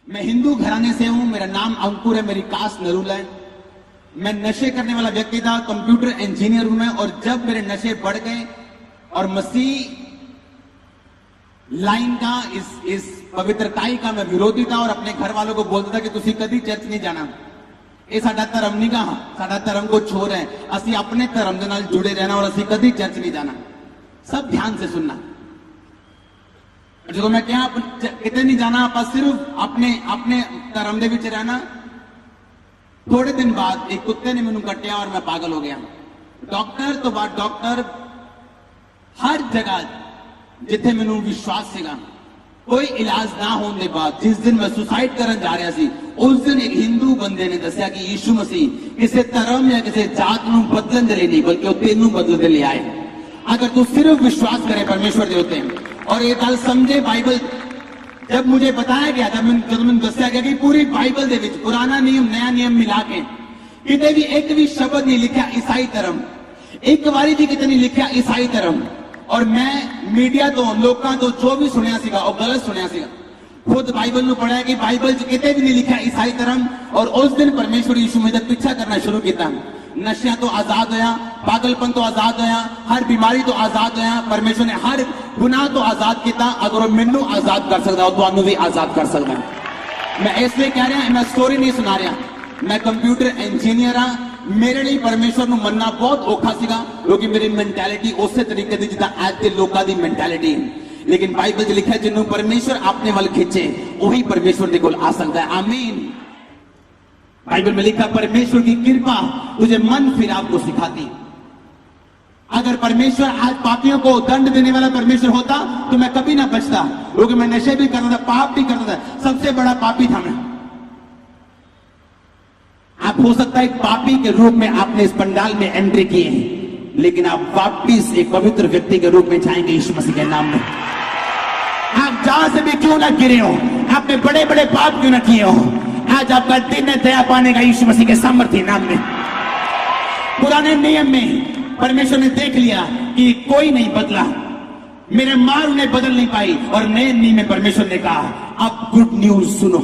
मैं हिंदू घराने से हूं, मेरा नाम अंकुर है, मेरी कास्ट नरूला है। मैं नशे करने वाला व्यक्ति था, कंप्यूटर इंजीनियर हूं मैं। और जब मेरे नशे बढ़ गए और मसीह लाइन का इस पवित्रताई का मैं विरोधी था और अपने घर वालों को बोलता था कि तुसी कभी चर्च नहीं जाना, ये साडा धर्म नहीं कहा, साडा धर्म को छोड़ है, असि अपने धर्म के नाल जुड़े रहना और असि कभी चर्च नहीं जाना। सब ध्यान से सुनना। जो मैं क्या कितने नहीं जाना, आप सिर्फ अपने धर्म दे विच रहना। थोड़े दिन बाद एक कुत्ते ने मैनू कट्टिया और मैं पागल हो गया। डॉक्टर तो बाद डॉक्टर, हर जगह जिथे मैनू विश्वास सीगा, कोई इलाज ना होने के बाद जिस दिन मैं सुसाइड करन जा रहा सी, उस दिन एक हिंदू बंदे ने दसिया कि यीशु मसीह किसी धर्म या किसी जात नू बदलन दे लिए नहीं, बल्कि वो तेनू बदलन दे लिए आए। अगर तू सिर्फ विश्वास करे परमेश्वर दे होते हैं और ये गल समझे। बाइबल जब मुझे बताया गया, जब मैंने दसिया गया कि पूरी बाइबल दे विच पुराना नियम नया नियम मिला के किते भी एक भी शब्द नहीं लिखा ईसाई धर्म, एक बारी भी किते नहीं लिखा ईसाई धर्म। और मैं मीडिया तो लोगों तो जो भी सुनिया सीगा और गलत सुनिया सीगा। खुद बाइबल में पढ़ा कि बाइबल किते भी नहीं लिखा ईसाई धर्म। और उस दिन परमेश्वर यीशु मसीह पीछा करना शुरू किया। नशा तो आजाद होया, पागलपन तो आजाद होया, हर बीमारी तो आजाद होया। परमेश्वर ने हर गुनाह तो आजाद किया। अगर वो मैनू आजाद कर सकता, तो भी आजाद कर सकता। मैं इसलिए कह रहा, मैं स्टोरी नहीं सुना रहा। मैं कंप्यूटर इंजीनियर हाँ। मेरे लिए परमेश्वर ਨੂੰ ਮੰਨਣਾ बहुत औखा ਸੀਗਾ, क्योंकि मेरी मेंटालिटी उस तरीके की जिदा आज के लोगों की मेंटालिटी है। लेकिन बाइबल च लिखा है जिन्हों परमेश्वर अपने वाल खिंचे वही परमेश्वर के कोल आ सकता है। आमीन। बाइबल में लिखा परमेश्वर की कृपा तुझे मन फिराव को सिखाती। अगर परमेश्वर आज पापियों को दंड देने वाला परमेश्वर होता तो मैं कभी ना बचता, क्योंकि मैं नशे भी करता था, पाप भी करता था, सबसे बड़ा पापी था मैं। आप हो सकता है एक पापी के रूप में आपने इस पंडाल में एंट्री की है, लेकिन आप वापिस एक पवित्र व्यक्ति के रूप में जाएंगे यीशु मसीह के नाम में। आप जहां से भी क्यों ना गिरे हो, आपने बड़े बड़े पाप क्यों ना किए हो, आज आपका दिन है दया पाने का यीशु मसीह के सामर्थ्य नाम में। पुराने नियम में परमेश्वर ने देख लिया कि कोई नहीं बदला, मेरे मार उन्हें बदल नहीं पाई। और नए नियम में परमेश्वर ने कहा अब गुड न्यूज सुनो,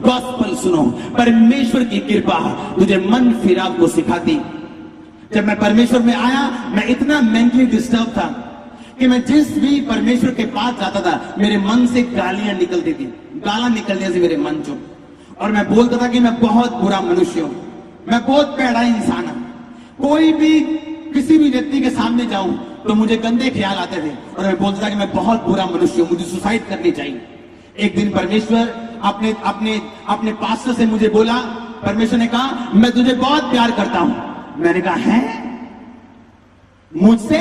गॉस्पल सुनो। परमेश्वर की कृपा तुझे मन फिराव को सिखाती। जब मैं परमेश्वर में आया, मैं इतना मेंटली डिस्टर्ब था कि मैं जिस भी परमेश्वर के पास जाता था मेरे मन से गालियां निकलती थी, गाला निकलती थी मेरे मन से। और मैं बोलता था कि मैं बहुत बुरा मनुष्य हूं, मैं बहुत पैड़ा इंसान हूं। कोई भी किसी भी व्यक्ति के सामने जाऊं तो मुझे गंदे ख्याल आते थे और मैं बोलता था कि मैं बहुत बुरा मनुष्य हूं, मुझे सुसाइड करनी चाहिए। एक दिन परमेश्वर अपने अपने अपने पास्टर से मुझे बोला, परमेश्वर ने कहा मैं तुझे बहुत प्यार करता हूं। मैंने कहा है मुझसे?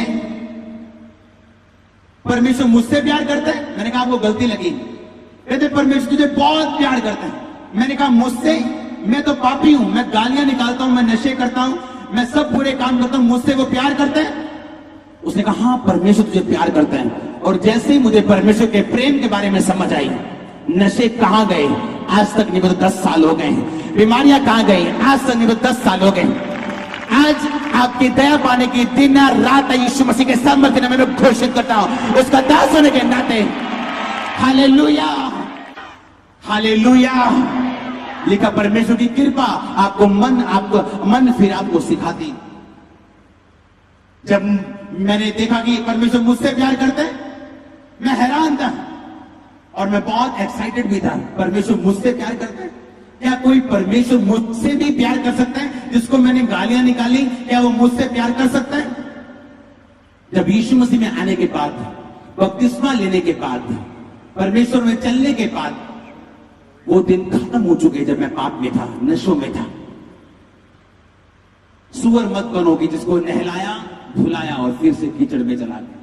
परमेश्वर मुझसे प्यार करता है? मैंने कहा आपको गलती लगी। कहते परमेश्वर तुझे बहुत प्यार करता है। मैंने कहा मुझसे? मैं तो पापी हूं, मैं गालियां निकालता हूं, मैं नशे करता हूं, मैं सब बुरे काम करता हूं, मुझसे वो प्यार करता है? उसने कहा हाँ परमेश्वर तुझे प्यार करता है। और जैसे ही मुझे परमेश्वर के प्रेम के बारे में समझ आई, नशे कहां गए आज तक नहीं, 10 साल हो गए। बीमारियां कहां गई आज तक नहीं, 10 साल हो गए। आज आपकी दया पाने की दिन रात यीशु मसीह के सामर्थ्य में मैं घोषित करता हूं, उसका दास होने के नाते। Hallelujah, hallelujah. लिखा परमेश्वर की कृपा आपको मन फिराव को सिखाती। जब मैंने देखा कि परमेश्वर मुझसे प्यार करते हैं, मैं हैरान था और मैं बहुत एक्साइटेड भी था। परमेश्वर मुझसे प्यार करते हैं? क्या कोई परमेश्वर मुझसे भी प्यार कर सकता है? जिसको मैंने गालियां निकाली, क्या वो मुझसे प्यार कर सकता है? जब यीशु मसीह में आने के बाद, बपतिस्मा लेने के बाद, परमेश्वर में चलने के बाद, वो दिन खत्म हो चुके जब मैं पाप में था, नशों में था। सुअर मत बनोगी जिसको नहलाया धुलाया और फिर से कीचड़ में चला गया।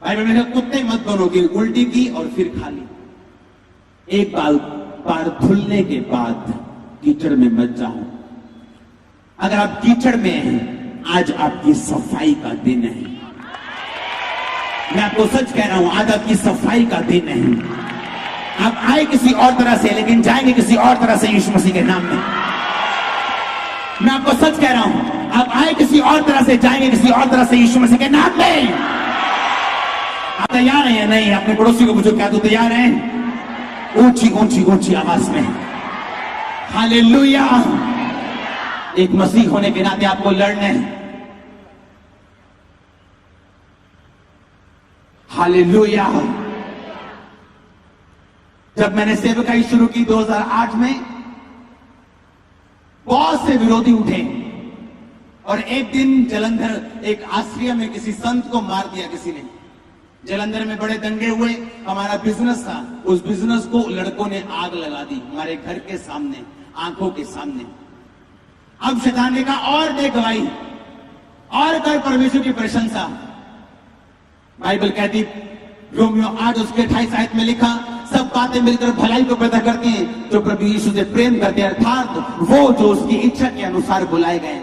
बाइबल में कुत्ते मत बनोगी, उल्टी की और फिर खा ली। एक बार धुलने के बाद कीचड़ में मत जाओ। अगर आप कीचड़ में हैं, आज आपकी सफाई का दिन है। मैं आपको सच कह रहा हूं, आज आपकी सफाई का दिन है। आप आए किसी और तरह से लेकिन जाएंगे किसी और तरह से यीशु मसीह के नाम में। मैं आपको सच कह रहा हूं, आप आए किसी और तरह से, जाएंगे किसी और तरह से यीशु मसीह के नाम में। आप तैयार हैं या नहीं? अपने पड़ोसी को पूछो क्या तू तैयार है? ऊंची ऊंची ऊंची आवाज में हालेलुया। एक मसीह होने के नाते आपको लड़ना है। हालेलुया। जब मैंने सेवकाई शुरू की 2008 में, बहुत से विरोधी उठे और एक दिन जलंधर एक आश्रय में किसी संत को मार दिया किसी ने। जलंधर में बड़े दंगे हुए। हमारा बिजनेस था, उस बिजनेस को लड़कों ने आग लगा दी हमारे घर के सामने, आंखों के सामने। अब शैतान ने कहा और दे गवाही और कर परमेश्वर की प्रशंसा। बाइबल कहती, रोमियो 8 उसके 28 आयत में लिखा, सब बातें मिलकर भलाई को पैदा करती हैं जो प्रभु यीशु से प्रेम करते हैं, अर्थात वो जो उसकी इच्छा के अनुसार बुलाए गए।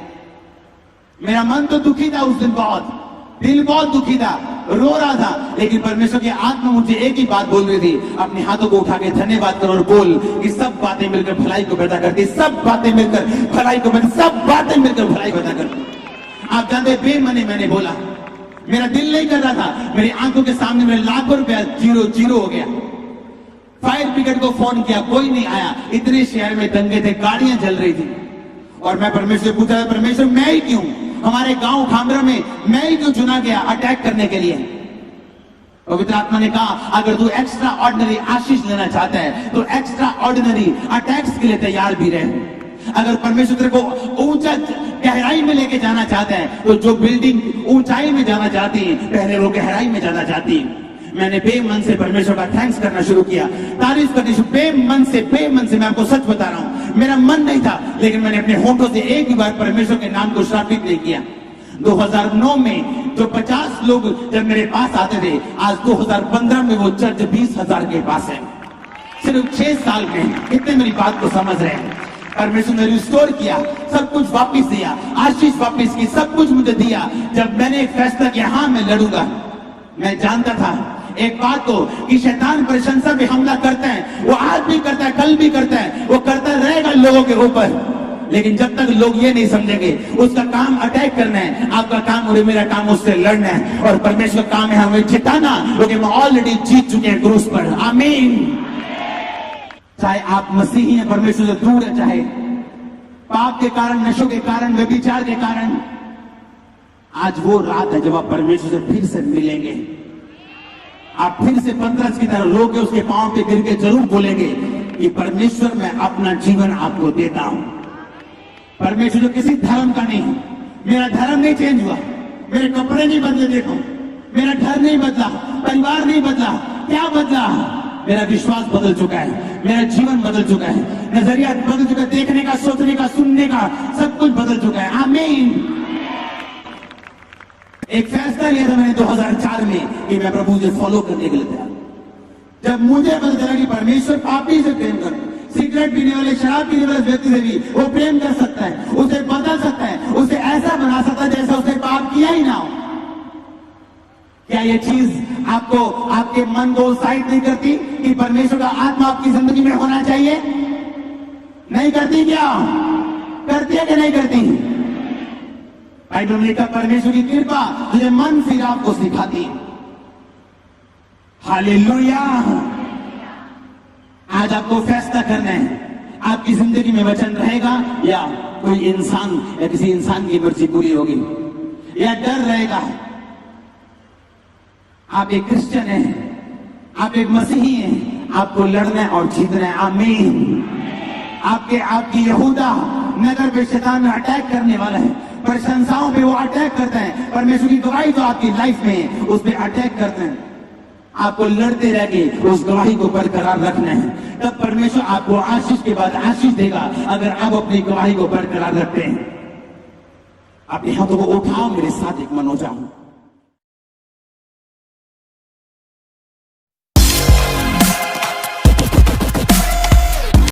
मेरा मन तो दुखी था उस दिन, बहुत दिल बहुत दुखी था, रो रहा था, लेकिन परमेश्वर की आत्मा मुझे एक ही बात बोल रही थी, अपने हाथों को उठा के धन्यवाद करो और बोल कि सब बातें मिलकर भलाई को पैदा करती, सब बातें मिलकर भलाई को, सब बातें मिलकर भलाई पैदा करती। आप जानते बेमने मैंने बोला, मेरा दिल नहीं कर रहा था, मेरी आंखों के सामने मेरे लाखों रुपया जीरो जीरो हो गया। फायर ब्रिगेड को फोन किया, कोई नहीं आया। इतने शहर में दंगे थे, गाड़ियां जल रही थी और मैं परमेश्वर से पूछा, परमेश्वर मैं ही क्यों, हमारे गांव खामरा में मैं ही क्यों चुना गया अटैक करने के लिए। पवित्र आत्मा ने कहा, अगर तू एक्स्ट्रा ऑर्डिनरी आशीष लेना चाहता है तो एक्स्ट्रा ऑर्डिनरी अटैक्स के लिए तैयार भी रहे। अगर परमेश्वर तेरे को ऊंचा गहराई में लेके जाना चाहता है तो जो बिल्डिंग ऊंचाई में जाना चाहती है, पहले वो गहराई में जाना चाहती है। मैंने बेमन से परमेश्वर का थैंक्स करना शुरू किया, तारीफ करनी शुरू, बेमन से। मैं आपको सच बता रहा हूं, मेरा मन नहीं था, लेकिन मैंने अपने होठों से एक ही बार परमेश्वर के नाम को श्रापित नहीं किया। 2009 में जो 50 लोग जब मेरे पास आते थे, आज 2015 में वो चर्च 20,000 के पास है। सिर्फ 6 साल में। कितने मेरी बात को समझ रहे हैं? परमेश्वर ने रिस्टोर किया, सब कुछ वापस दिया, आशीष वापस की, सब कुछ मुझे दिया। जब मैंने एक फैसला किया, हाँ मैं लड़ूंगा। मैं जानता था एक बात को कि शैतान प्रशंसा पे हमला करता है, वो आज भी करता है, कल भी करता है, वो करता रहेगा लोगों के ऊपर। लेकिन जब तक लोग ये नहीं समझेंगे उसका काम अटैक करना है, आपका काम और मेरा काम उससे लड़ना है, और परमेश्वर का काम है हमें जिताना, क्योंकि हम ऑलरेडी जीत चुके हैं क्रूस पर। आमीन। चाहे आप मसीही हैं, परमेश्वर से दूर है, चाहे पाप के कारण, नशों के कारण, व्यभिचार के कारण, आज वो रात है जब आप परमेश्वर से फिर से मिलेंगे। आप फिर से पतरस की तरह रोके उसके पांव पे गिर के जरूर बोलेंगे कि परमेश्वर मैं अपना जीवन आपको देता हूं। परमेश्वर जो किसी धर्म का नहीं, मेरा धर्म नहीं चेंज हुआ, मेरे कपड़े नहीं बदले, देखो मेरा घर नहीं बदला, परिवार नहीं बदला, क्या बदला? मेरा विश्वास बदल चुका है, मेरा जीवन बदल चुका है, नजरिया बदल चुका है, देखने का, सोचने का, सुनने का, सब कुछ बदल चुका है। आमीन। एक फैसला लिया था मैंने 2004 में कि मैं प्रभु से फॉलो करने के लिए तैयार। जब मुझे पता चला कि परमेश्वर पापी से प्रेम कर, सिगरेट पीने वाले, शराब पीने वाले व्यक्ति से भी वो प्रेम कर सकता है, उसे बदल सकता है, उसे ऐसा बना सकता है जैसा उसने पाप किया ही ना हो। क्या ये चीज आपको, आपके मन को उत्साहित नहीं करती कि परमेश्वर का आत्मा आपकी जिंदगी में होना चाहिए? नहीं करती क्या? करती है कि नहीं करती? बाइबल में लिखा, परमेश्वर की कृपा तुझे मन फिर आपको सिखाती। हालेलुया। आज आपको फैसला करना है, आपकी जिंदगी में वचन रहेगा या कोई इंसान या किसी इंसान की मर्जी पूरी होगी, या डर रहेगा। आप एक क्रिश्चियन हैं, आप एक मसीही हैं, आपको लड़ना है और जीतना है। आमीन। आपकी यहूदा नगर पे शैतान अटैक करने वाला है, प्रशंसाओं पे वो अटैक करता है, परमेश्वर की गवाही जो आपकी लाइफ में है उस पे अटैक करते हैं। आपको लड़ते रह के उस गवाही को बरकरार रखना है, तब परमेश्वर आपको आशीष के बाद आशीष देगा, अगर आप अपनी गवाही को बरकरार रखते हैं। अपने हाथों को उठाओ, मेरे साथ एक मन हो जाओ।